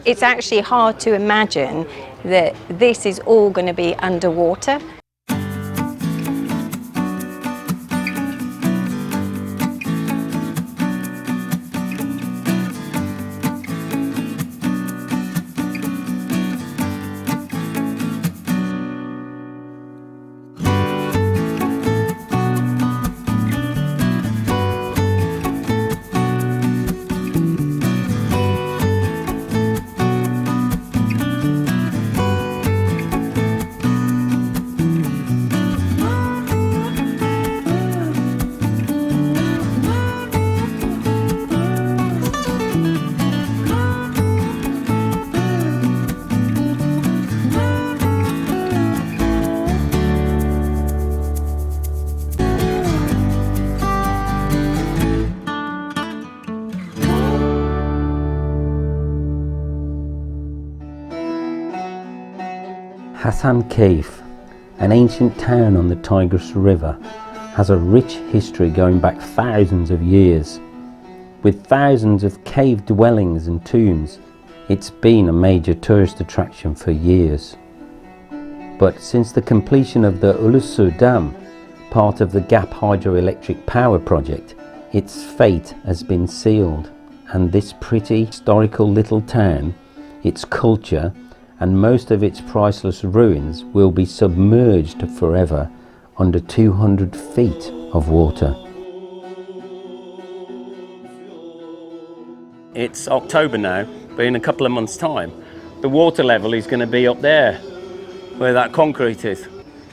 it's actually hard to imagine that this is all going to be underwater. Hasankeyf, an ancient town on the Tigris River, has a rich history going back thousands of years. With thousands of cave dwellings and tombs, it's been a major tourist attraction for years. But since the completion of the Ulusu Dam, part of the Gap hydroelectric power project, its fate has been sealed, and this pretty historical little town, its culture, and most of its priceless ruins will be submerged forever under 200 feet of water. It's October now, but in a couple of months' time, the water level is going to be up there, where that concrete is.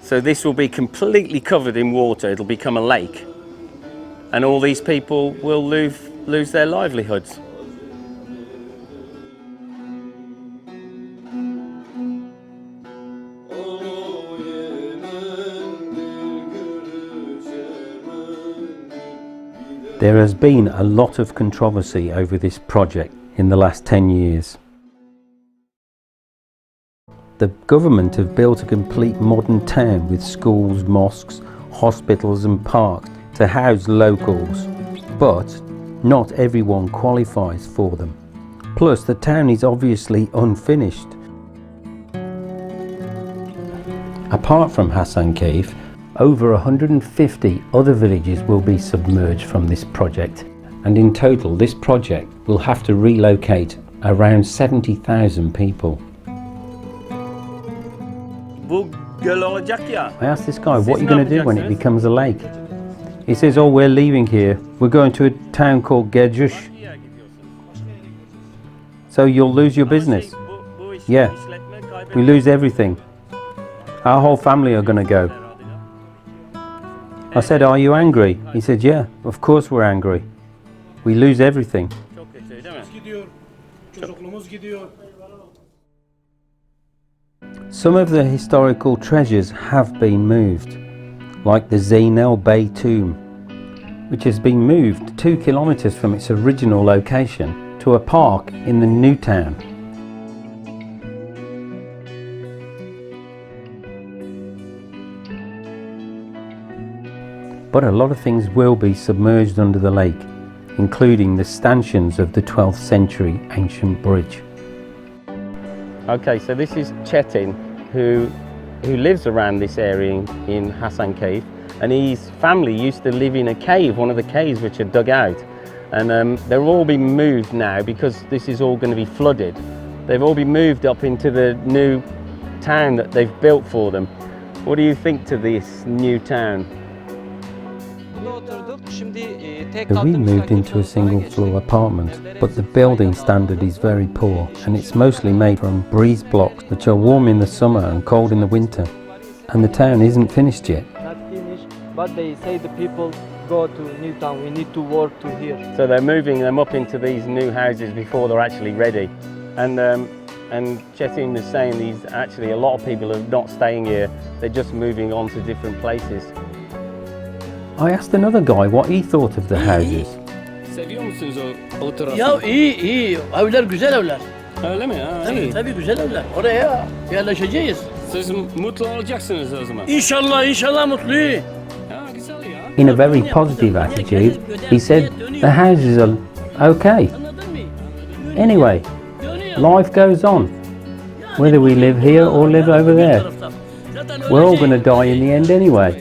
So this will be completely covered in water, it'll become a lake. And all these people will lose their livelihoods. There has been a lot of controversy over this project in the last 10 years. The government have built a complete modern town with schools, mosques, hospitals and parks to house locals, but not everyone qualifies for them. Plus, the town is obviously unfinished. Apart from Hasankeyf, over 150 other villages will be submerged from this project, and in total this project will have to relocate around 70,000 people. I asked this guy, what are you going to do when it becomes a lake? He says, oh, we're leaving here, we're going to a town called Pegasus. So you'll lose your business? Yeah, we lose everything. Our whole family are going to go. I said, are you angry? He said, yeah, of course we're angry. We lose everything. Some of the historical treasures have been moved, like the Zeynel Bey tomb, which has been moved 2 kilometers from its original location to a park in the new town. But a lot of things will be submerged under the lake, including the stanchions of the 12th century ancient bridge. Okay, so this is Çetin, who lives around this area in Hasankeyf, and his family used to live in a cave, one of the caves which are dug out. And they're all been moved now because this is all going to be flooded. They've all been moved up into the new town that they've built for them. What do you think to this new town? We moved into a single floor apartment, but the building standard is very poor and it's mostly made from breeze blocks which are warm in the summer and cold in the winter. And the town isn't finished yet. Not finished, but they say the people go to new town, we need to work to here. So they're moving them up into these new houses before they're actually ready. And Çetin is saying these actually a lot of people are not staying here, they're just moving on to different places. I asked another guy what he thought of the houses. Seviyor musunuz o tarafı? Ya iyi, evler güzel evler. Öyle mi? Tabii güzel evler. Oraya yerleşeceğiz. Siz mutlu olacaksınız o zaman. İnşallah mutluyum. Güzel ya. In a very positive attitude, he said the houses are okay. Anyway, Life goes on, whether we live here or live over there. We're all going to die in the end anyway.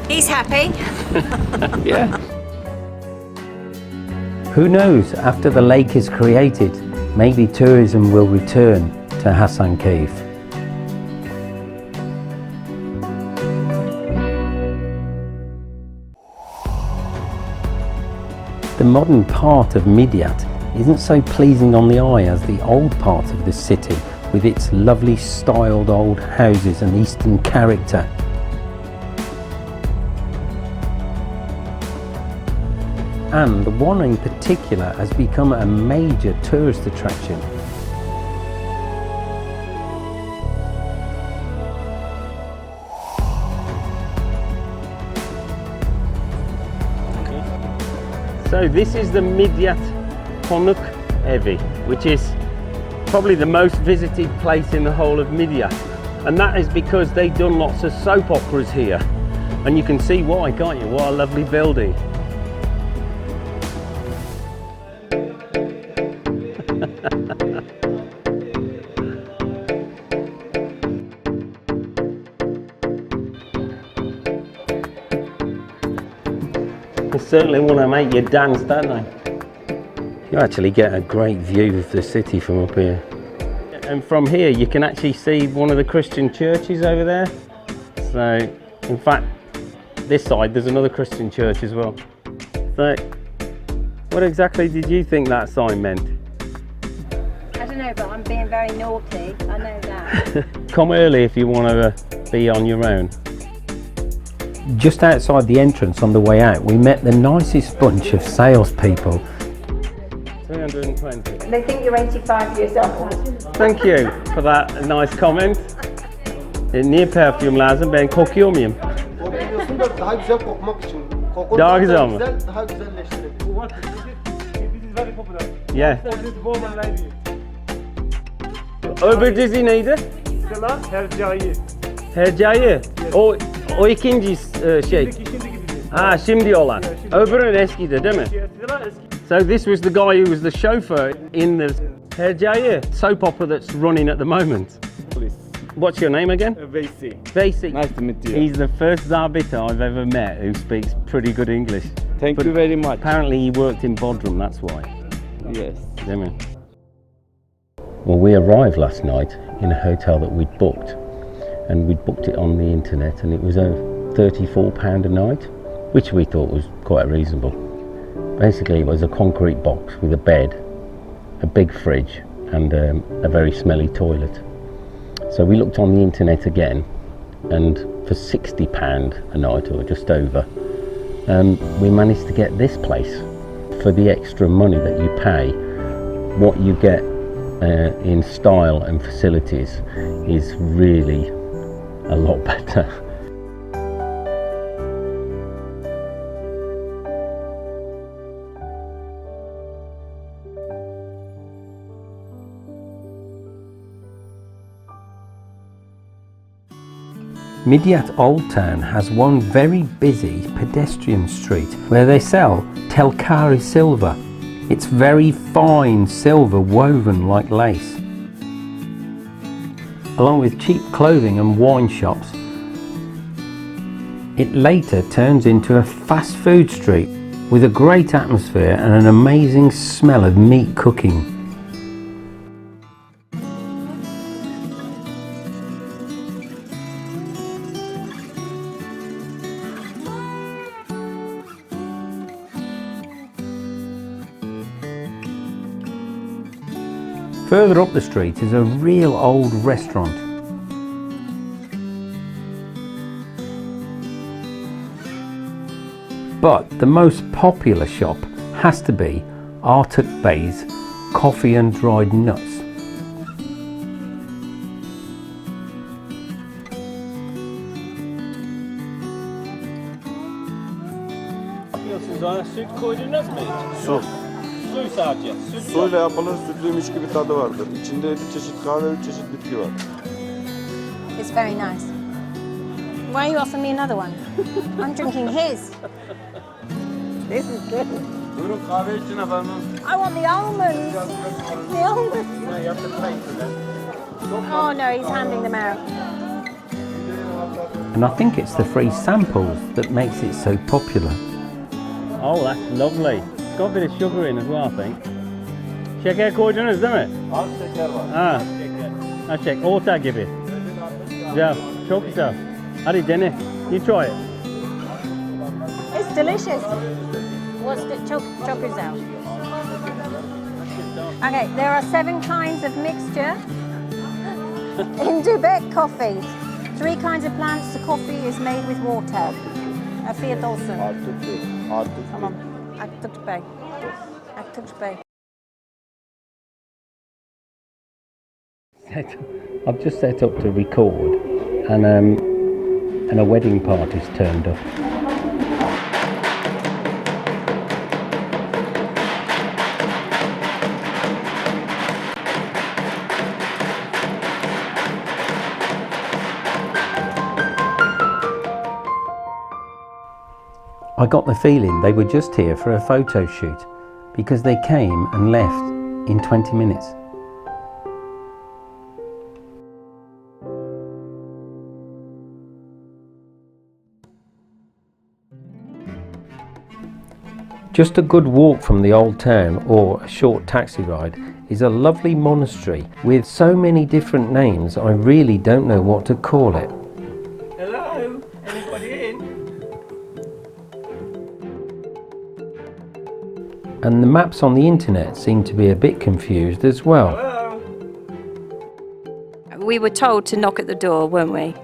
He's happy. Yeah. Who knows, after the lake is created, maybe tourism will return to Hasankeyf. The modern part of Midyat isn't so pleasing on the eye as the old part of the city, with its lovely styled old houses and Eastern character. And the one in particular has become a major tourist attraction. So this is the Midyat Hasankeyf, which is probably the most visited place in the whole of Midyat. And that is because they've done lots of soap operas here. And you can see why, can't you? What a lovely building. They certainly want to make you dance, don't they? You actually get a great view of the city from up here. And from here you can actually see one of the Christian churches over there. So, in fact, this side there's another Christian church as well. So, what exactly did you think that sign meant? I don't know, but I'm being very naughty. I know that. Come early if you want to be on your own. Just outside the entrance on the way out, we met the nicest bunch of salespeople. 320. They think you're 85 years old. Thank you for that nice comment. Niye parfüm lazım? Ben kokuyor muyum? Kokuyorsun da daha güzel kokmak için. Kokun Daha güzel mi? Daha güzelleştirir. Yeah. Öbür dizi neydi? Hercai. Hercai. O ikinci şey. Ha, şimdi olan. Öbürü eskiydi değil mi? So this was the guy who was the chauffeur in the Hercai soap opera that's running at the moment. Please. What's your name again? Veysi. Veysi. Nice to meet you. He's the first Zabita I've ever met who speaks pretty good English. Thank you very much. Apparently he worked in Bodrum, that's why. Yes. Well, we arrived last night in a hotel that we'd booked, and we'd booked it on the internet, and it was £34 a night, which we thought was quite reasonable. Basically, it was a concrete box with a bed, a big fridge, and a very smelly toilet. So we looked on the internet again, and for £60 a night, or just over, we managed to get this place. For the extra money that you pay, what you get in style and facilities is really a lot better. Midyat Old Town has one very busy pedestrian street where they sell telkari silver. It's very fine silver woven like lace. Along with cheap clothing and wine shops, it later turns into a fast food street with a great atmosphere and an amazing smell of meat cooking. Further up the street is a real old restaurant. But the most popular shop has to be Artuk Bey's Coffee and Dried Nuts. Süt koydunuz mu hiç? Su. Su sadece. Süt Suyla yapılır, sütlüymüş gibi tadı vardır. İçinde 7 çeşit kahve, 3 çeşit bitki var. It's very nice. Why are you offering me another one? I'm drinking his. This is good. Buyurun kahve için efendim. I want the almonds. The almonds. Oh no, he's handing them out. And I think it's the free samples that makes it so popular. Oh, that's lovely. It's got a bit of sugar in as well, I think. Şeker koydunuz değil mi? Az şeker var. Ha. Ha şeker. Orta gibi. Güzel. Çok güzel. Hadi dene. You try it. It's delicious. What's the çok güzel. Okay, there are 7 kinds of mixture in Dubai coffee. 3 kinds of plants. The coffee is made with water. Afiyet olsun. Artık değil. Artık Tamam. değil. Aktuk Bey. Aktuk Bey. I've just set up to record, and a wedding party's turned up. I got the feeling they were just here for a photo shoot because they came and left in 20 minutes. Just a good walk from the old town or a short taxi ride is a lovely monastery with so many different names I really don't know what to call it. Hello, anybody in? And the maps on the internet seem to be a bit confused as well. Hello. We were told to knock at the door, weren't we?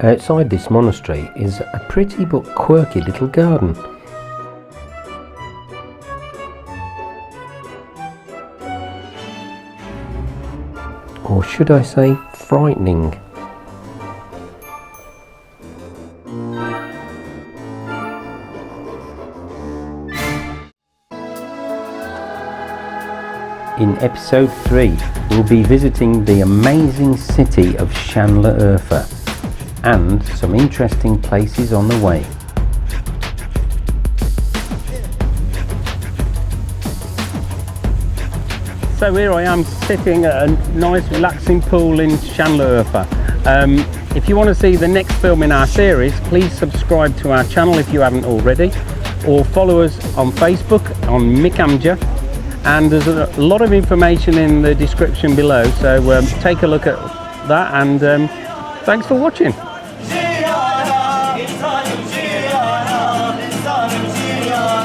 Outside this monastery is a pretty but quirky little garden. Or should I say frightening? In episode 3 we'll be visiting the amazing city of Şanlıurfa and some interesting places on the way. So here I am sitting at a nice relaxing pool in Şanlıurfa. If you want to see the next film in our series, please subscribe to our channel if you haven't already, or follow us on Facebook on Mick Amca, and there's a lot of information in the description below, so take a look at that, and thanks for watching. Shmayaa, insanım Shmayaa, insanım Shmayaa.